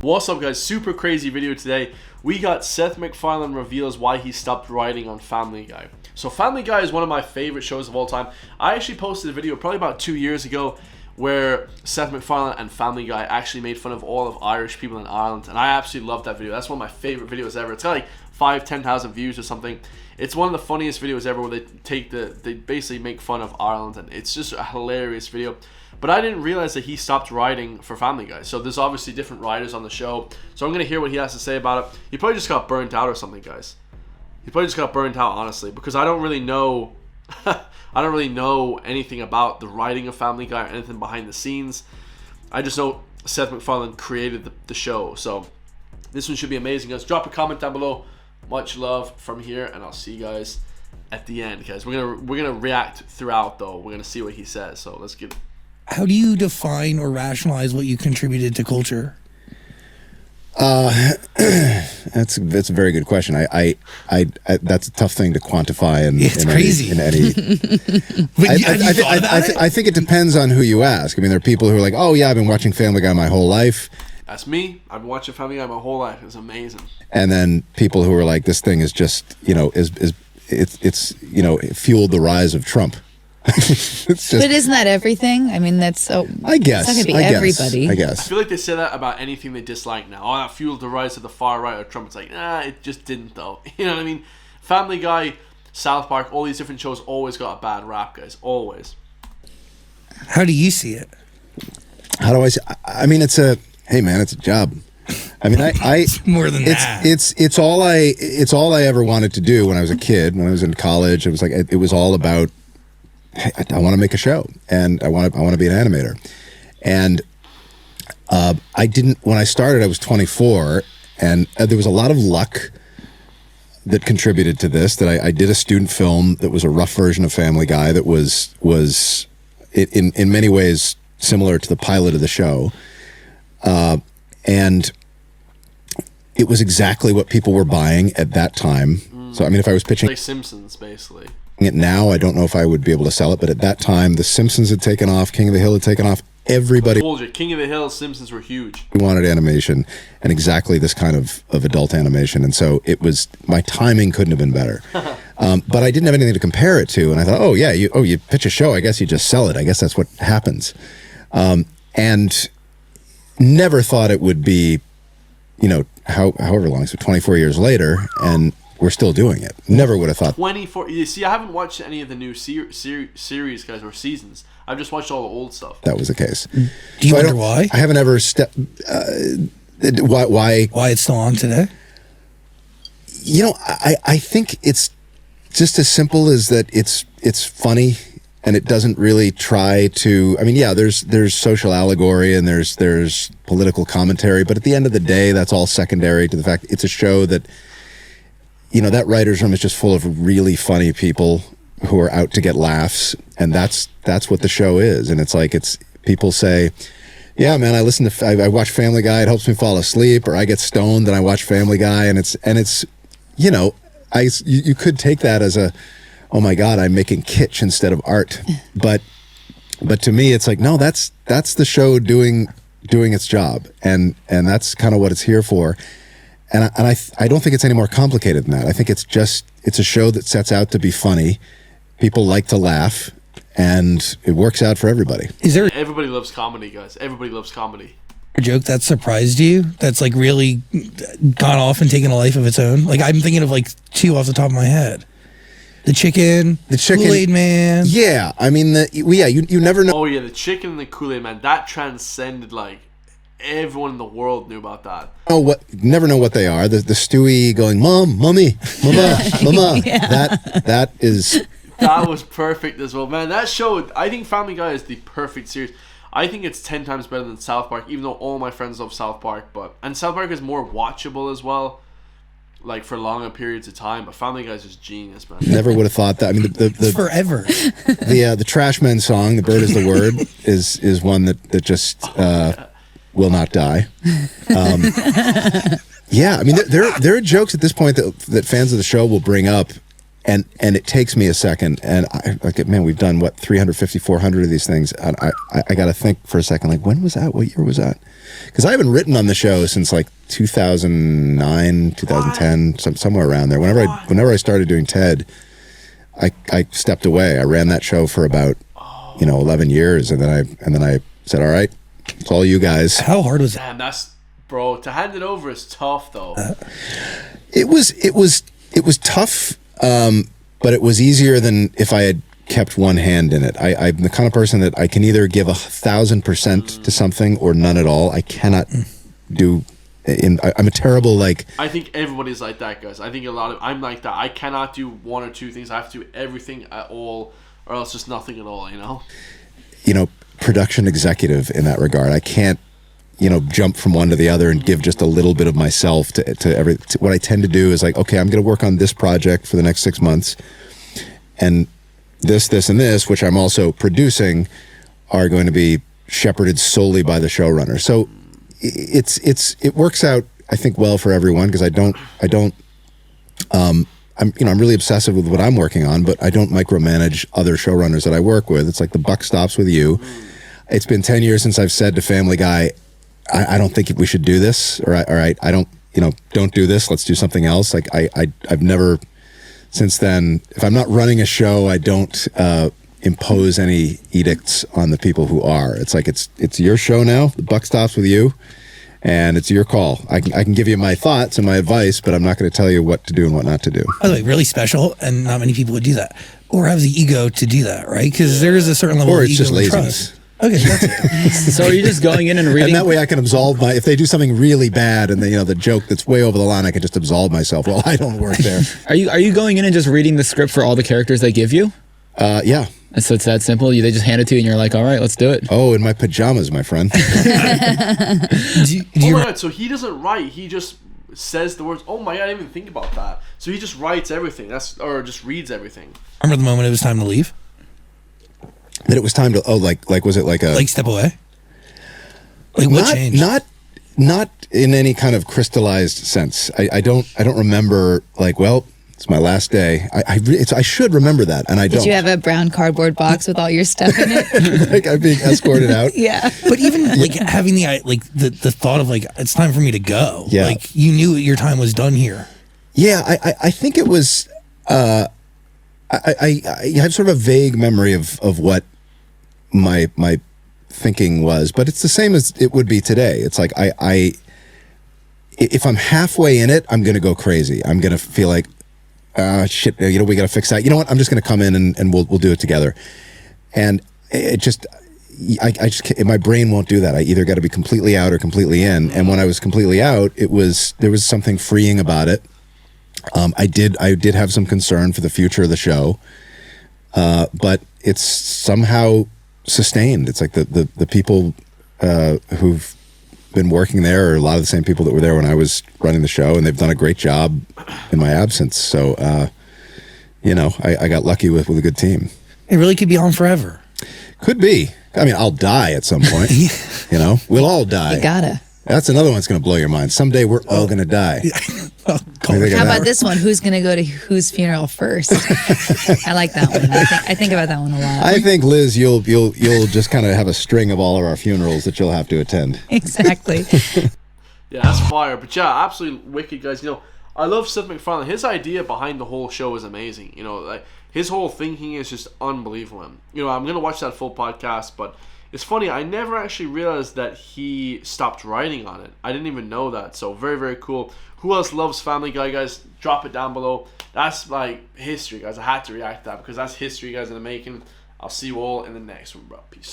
What's up, guys? Super crazy video today. We got Seth MacFarlane reveals why he stopped writing on Family Guy. So Family Guy is one of my favorite shows of all time. I actually posted a video probably about 2 years ago where Seth MacFarlane and Family Guy actually made fun of all of Irish people in Ireland, and I absolutely love that video. That's one of my favorite videos ever. It's got like 5,000-10,000 views or something. It's one of the funniest videos ever where they basically make fun of Ireland, and it's just a hilarious video. But I didn't realize that he stopped writing for Family Guy. So there's obviously different writers on the show. So I'm going to hear what he has to say about it. He probably just got burnt out or something, guys. He probably just got burnt out, honestly, because I don't really know I don't really know anything about the writing of Family Guy or anything behind the scenes. I just know Seth MacFarlane created the show. So this one should be amazing, guys. Drop a comment down below. Much love from here, and I'll see you guys at the end, guys. We're gonna react throughout, though. We're gonna see what he says. So let's get it. How do you define or rationalize what you contributed to culture? That's a very good question. I that's a tough thing to quantify It's crazy. In any. I think it depends on who you ask. I mean, there are people who are like, "Oh yeah, I've been watching Family Guy my whole life." That's me. I've been watching Family Guy my whole life. It's amazing. And then people who are like, "This thing is just, it's it fueled the rise of Trump." It's just, but isn't that everything? I mean, that's so. I guess. It's not gonna be everybody. I guess. I feel like they say that about anything they dislike now. Oh, that fueled the rise of the far right or Trump. It's like, it just didn't, though. You know what I mean? Family Guy, South Park, all these different shows always got a bad rap, guys. Always. How do you see it? How do I see? I mean, it's a job. I mean, It's more than that. It's all I ever wanted to do when I was a kid. When I was in college, it was all about, hey, I want to make a show, and I want to be an animator. And when I started, I was 24, and there was a lot of luck that contributed to this. That I did a student film that was a rough version of Family Guy that was in many ways similar to the pilot of the show, and it was exactly what people were buying at that time. So I mean, if I was pitching like Simpsons, basically. It now, I don't know if I would be able to sell it, but at that time, The Simpsons had taken off, King of the Hill had taken off. Everybody I told you, King of the Hill, Simpsons were huge. wanted animation, and exactly this kind of adult animation. And so my timing couldn't have been better. But I didn't have anything to compare it to, and I thought, oh yeah, you pitch a show, I guess you just sell it. I guess that's what happens. And never thought it would be, however long, so 24 years later, and we're still doing it. Never would have thought. 24. You see, I haven't watched any of the new series, guys, or seasons. I've just watched all the old stuff. That was the case. Do you wonder why? I haven't ever why it's still on today? I think it's just as simple as that. It's funny, and it doesn't really try to. I mean, yeah, there's social allegory and there's political commentary, but at the end of the day, that's all secondary to the fact it's a show that. That writer's room is just full of really funny people who are out to get laughs, and that's what the show is. And it's like people say, "Yeah, man, I watch Family Guy. It helps me fall asleep," or I get stoned and I watch Family Guy, and it's you could take that as oh my God, I'm making kitsch instead of art, but to me it's like, no, that's the show doing its job, and that's kind of what it's here for. And I don't think it's any more complicated than that. I think it's a show that sets out to be funny. People like to laugh, and it works out for everybody. Everybody loves comedy, guys. Everybody loves comedy. A joke that surprised you? That's like really gone off and taken a life of its own? Like I'm thinking of like two off the top of my head. The chicken, Kool-Aid Man. Yeah, I mean, you never know. Oh yeah, the chicken and the Kool-Aid Man. That transcended like. Everyone in the world knew about that. Oh, never know what they are. The Stewie going, "Mom, mommy, mama, mama." Yeah. That was perfect as well, man. That show, I think Family Guy is the perfect series. I think it's 10 times better than South Park, even though all my friends love South Park. And South Park is more watchable as well, like for longer periods of time. But Family Guy is just genius, man. Never would have thought that. I mean, the forever. The Trash Men song, "The Bird Is the Word," is one that just. Will not die. Yeah, I mean, there are jokes at this point that fans of the show will bring up, and it takes me a second, and man, we've done what 350, 400 of these things, and I got to think for a second, like, when was that? What year was that? Because I haven't written on the show since like 2009, 2010, somewhere around there. Whenever I started doing TED, I stepped away. I ran that show for about 11 years, and then I said, all right, it's all you guys. How hard was Damn, bro, to hand it over is tough though. It was tough, but it was easier than if I had kept one hand in it. I'm the kind of person that I can either give 1,000% to something or none at all. I cannot do. I'm a terrible like. I think everybody's like that, guys. I think I'm like that. I cannot do one or two things. I have to do everything at all, or else just nothing at all. Production executive in that regard. I can't. Jump from one to the other and give just a little bit of myself to what I tend to do is like, okay, I'm going to work on this project for the next 6 months, and this, and this, which I'm also producing, are going to be shepherded solely by the showrunner. So it works out, I think, well for everyone, because I'm really obsessive with what I'm working on, but I don't micromanage other showrunners that I work with. It's like the buck stops with you. It's been 10 years since I've said to Family Guy, I don't think we should do this, or all right, I don't do this. Let's do something else. Like I've never, since then, if I'm not running a show, I don't impose any edicts on the people who are. It's like it's your show now. The buck stops with you, and it's your call. I can give you my thoughts and my advice, but I'm not going to tell you what to do and what not to do. By the way, really special, and not many people would do that, or have the ego to do that, right? Because there is a certain level of ego just and laziness. trust. Okay, that's it. So are you just going in and reading? And that way I can absolve if they do something really bad and the joke that's way over the line, I can just absolve myself. Well, I don't work there. Are you going in and just reading the script for all the characters they give you? Yeah. And so it's that simple? They just hand it to you and you're like, all right, let's do it. Oh, in my pajamas, my friend. do you my God, so he doesn't write, he just says the words. Oh my God, I didn't even think about that. So he just writes everything, or just reads everything. remember the moment it was time to leave? That it was time to was it like a step away? Like what changed? Not in any kind of crystallized sense. I don't remember it's my last day. I should remember that, and I don't. Did you have a brown cardboard box with all your stuff in it? like I'm being escorted out? Yeah. But even having the thought of it's time for me to go. Yeah. Like you knew your time was done here. Yeah, I think it was. I have sort of a vague memory of what my thinking was, but it's the same as it would be today. It's like if I'm halfway in it, I'm going to go crazy. I'm going to feel like, shit, we got to fix that. You know what? I'm just going to come in and we'll do it together. And it just, my brain won't do that. I either got to be completely out or completely in. And when I was completely out, there was something freeing about it. I did have some concern for the future of the show, but it's somehow sustained. It's like the people who've been working there are a lot of the same people that were there when I was running the show, and they've done a great job in my absence. So, I got lucky with a good team. It really could be on forever. Could be. I mean, I'll die at some point. We'll all die. You gotta. That's another one that's going to blow your mind. Someday we're all going to die. How about this one? Who's going to go to whose funeral first? I like that one. I think about that one a lot. I think, Liz, you'll just kind of have a string of all of our funerals that you'll have to attend. Exactly. Yeah, that's fire. But yeah, absolutely wicked, guys. I love Seth MacFarlane. His idea behind the whole show is amazing. His whole thinking is just unbelievable. I'm going to watch that full podcast, but it's funny, I never actually realized that he stopped writing on it. I didn't even know that. So very, very cool. Who else loves Family Guy, guys? Drop it down below. That's history, guys. I had to react to that because that's history, guys, in the making. I'll see you all in the next one, bro. Peace.